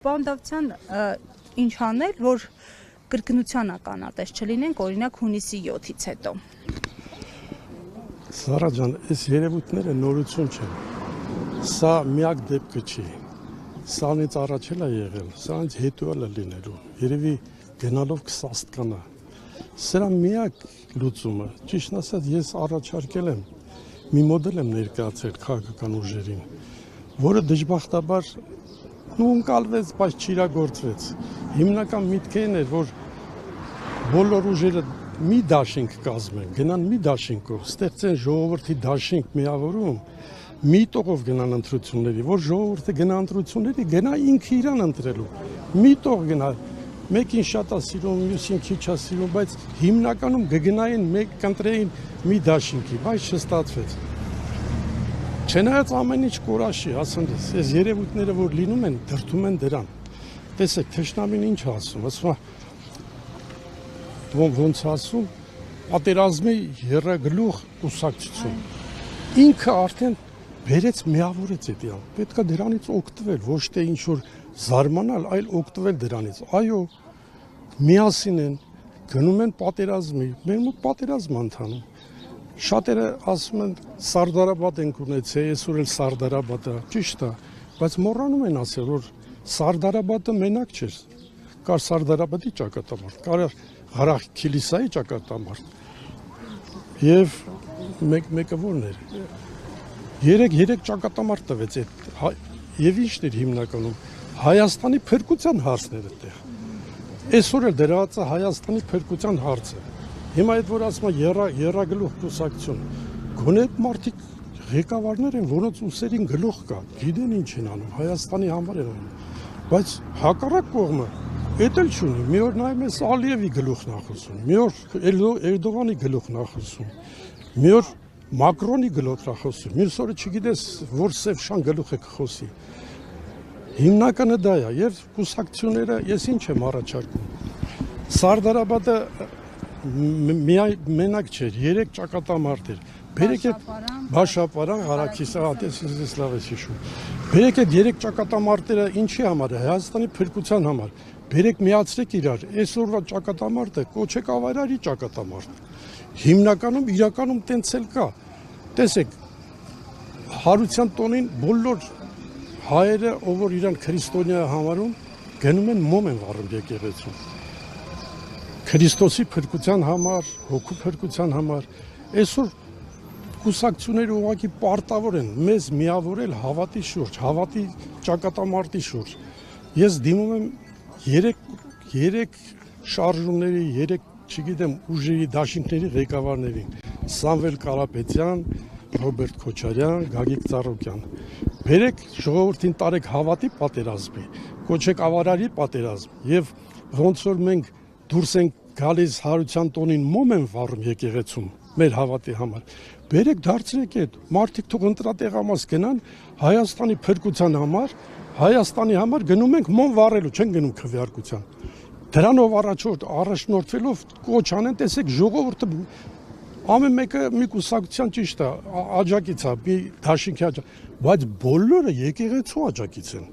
Պանդավցյան ինչ անել, որ կրկնության ականատես չլինենք, օրինակ հունիսի 7-ից հետո։ Սարա ջան, այս երևույթները նորություն չեն։ Սա միակ դեպքը չի։ Սրանից առաջ էլ է եղել, սրանից հետո էլ է լինելու։ Երևի գնալով կսաստկանա։ Սրա միակ լուծումը, ճիշտն ասած, ես առաջարկել եմ, մի մոդել եմ ներկայացրել քաղաքական ուժերին, որը դժբախտաբար ընկալվեց, բայց չիրագործվեց։ Հիմնական միտքն էր, որ բոլոր ուժերը մի դաշինք կազմեն, գնան մի դաշինքով, ստեղծեն ժողովրդի դաշինք միավորում, մի տողով գնան ընտրությունների, որ ժողովուրդը գնա ընտրությունների, գնա ինքը իրան ընտրելու, մի տող գնա, մեկին շատ է սիրում, մյուսին քիչ է սիրում, բայց հիմնականում կգնային մեկ կընտրեին մի դաշինքի, բայց չստացվեց։ Չնայած ամեն ինչ կորաշի, ասենց, այս երևույթները, որ լինում են, դրդում են դրան։ Տեսեք, թշնամին ինչ ասում, ոնց ասում, պատերազմի եռագլուխ կուսակցություն։ Ինքը արդեն բերեց միավորեց էդիան, պետք է դրանից օգտվել, ոչ թե ինչ-որ զարմանալ, այլ օգտվել դրանից։ Այո, միասին են, գնում են պատերազմի, մեր մոտ պատերազմ ընթանում։ Շատերը ասում են Սարդարաբադ ենք ունեցել, այսօր էլ Սարդարաբադը, ճիշտ է, բայց մոռանում են ասել, որ Սարդարաբադը մենակ չէր, կար Սարդարաբադի ճակատամարտ, կար Ղարախ Քիլիսայի ճակատամարտ, և մեկը որն էր, երեք ճակատամարտ տվեց այդ, և ինչն էր հիմնականում, Հայաստանի փրկության հարցն էր այդտեղ, այսօր էլ դրված է Հայաստանի փրկության հարցը, հիմա այդ որ ասում եռագլուխ կուսակցություն, գոնե մարդիկ ղեկավարներ են, որոնց ուսերին գլուխ կա, գիտեն ինչ են անում, Հայաստանի համար են անում, բայց հակառակ կողմը էդ էլ չունի, մի օր նայում ես Ալիևի գլուխն ա խոսում, մի օր Էրդողանի գլուխն ա խոսում, մի օր Մակրոնի գլուխն ա խոսում, մյուս օրը չգիտես որ սև շան գլուխ է կխոսի։ Հիմնականը դա է, եւ կուսակցությունները ես ինչ եմ առաջարկում։ Սարդարաբադը մենակ չէր, 3 ճակատամարտ էր։ Բերեք այդ Բաշապարան, Ղարաքիսա, Ատեսից լավ ես հիշում։ Բերեք այդ 3 ճակատամարտերը ինչի համար է, Հայաստանի փրկության համար։ Բերեք միացրեք իրար, այսօրվա ճակատամարտը կոչեք ավարարի ճակատամարտ։ Հիմնականում իրականում տենց էլ կա։ Տեսեք, հարության տոնին բոլոր հայերը, ով որ իրան քրիստոնյա համարում, գնում են մոմ են վառում եկեղեցում։ Քրիստոսի փրկության համար, հոգու փրկության համար, այսօր կուսակցությունները ուղղակի պարտավոր են մեզ միավորել հավատի շուրջ, հավատի ճակատամարտի շուրջ։ Ես դիմում եմ 3 շարժումների, 3 չգիտեմ ուժերի դաշինքների ղեկավարներին, Սամվել Կարապետյան, Ռոբերտ Քոչարյան, Գագիկ Ծառուկյան։ Բերեք ժողովրդին տարեք հավատի պատերազմի, կոչեք ավարարի պատերազմ եւ ոնց որ մենք դուրս ենք գալիս հարության տոնին մոմ են վառում եկեղեցում մեր հավատի համար։ Բերեք դարձրեք այդ մարդիկ թող ընտրատեղամաս գնան Հայաստանի փրկության համար, Հայաստանի համար գնում ենք մոմ վառելու, չեն գնում քվեարկության։ Դրանով առաջնորդվելով կոչ անեն, տեսեք ժողովուրդը ամեն մեկը մի կուսակցության ճիշտ է, աջակից է, մի դաշինքի աջակից, բայց բոլորը եկեղեցու աջակից են։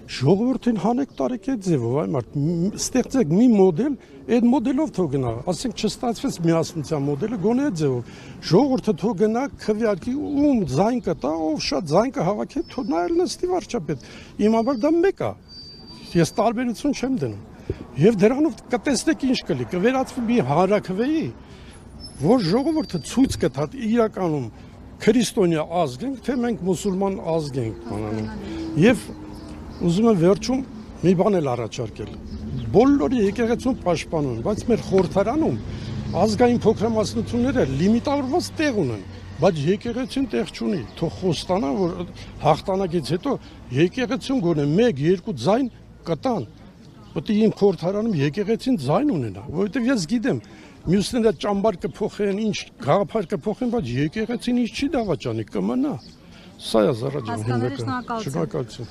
Ժողովրդին հանեք տարեք այդ ձևով, այ մարդ, ստեղծեք մի մոդել, այդ մոդելով թող գնա, ասենք չստացվեց միասնության մոդելը, գոնե այդ ձևով, ժողովուրդը թող գնա քվեարկի, ում ձայն կտա, ով շատ ձայն կհավաքի, թող նայել նստի վարչապետ, իմ համար դա մեկ է, ես տարբերություն չեմ դնում, եւ դրանով կտեսնեք ինչ կլի, կվերածվի մի հանրաքվեի, որ ժողովուրդը ցույց կտա իրականում քրիստոնյա ազգ ենք, թե մենք մուսուլման ազգ ենք բանանում, եւ ուզում եմ վերջում մի բան էլ առաջարկել։ Բոլորի եկեղեցուն պաշտպանում են, բայց մեր խորհրդարանում ազգային փոքրամասնությունները լիմիտավորված տեղ ունեն, բայց եկեղեցին տեղ չունի։ Թող խոստանա, որ հաղթանակից հետո եկեղեցին գոնե 1-2 ձայն կտան։ Պետք է իմ խորհրդարանում եկեղեցին ձայն ունենա, որովհետև ես գիտեմ, մյուսները ճամբար կփոխեն, ինչ գաղափար կփոխեն, բայց եկեղեցին ինչ չի դավաճանի, կմնա։ Սա է Զարա ջան, հիմնական։ Շնորհակալություն։